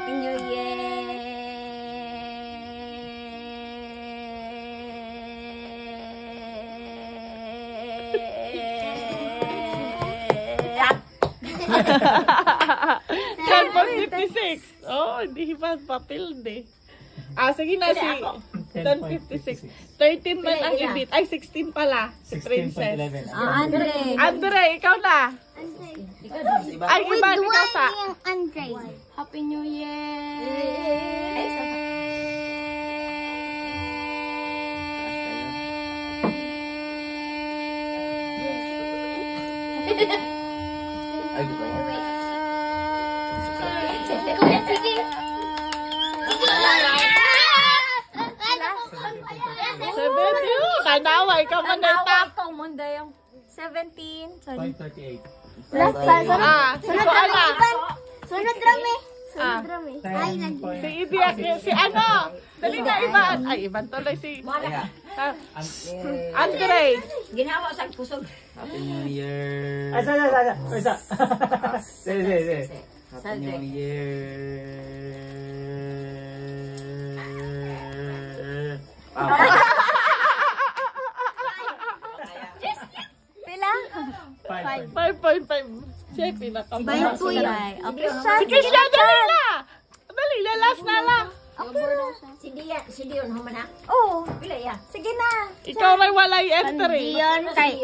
Happy New Year! Ten 56. Oh, hindi pa papel de. Ah, sige na si 10:56. 13 man ang edit. Ay, 16 pala. Si Princess. 16.11. Andre. Andre, ikaw na. Ay, iba ni ka sa. Andre. Happy New Year! Ay, di ba yan? Sige. Seventy. Tanaway ka man na tap. Ikaw mo yung 17. Sorry. 5:38. Ah, si Kuana. Sunod rami. Ah, Ay, si Ibiak, si ano. Dali na, Ivan. Ay, Ivan tuloy si ah, Andre. Ginawa sa kusog. Happy New Year. Asa. Sige. Happy New Year. Pila? 5.5. Siya yung pinakamahal. Bayan po yun. Si Christian, dali na. Dali na, last na lang. Si Dion, humana. Oh, Pila ya? sige na. Ikaw may walay entry. Diyon kay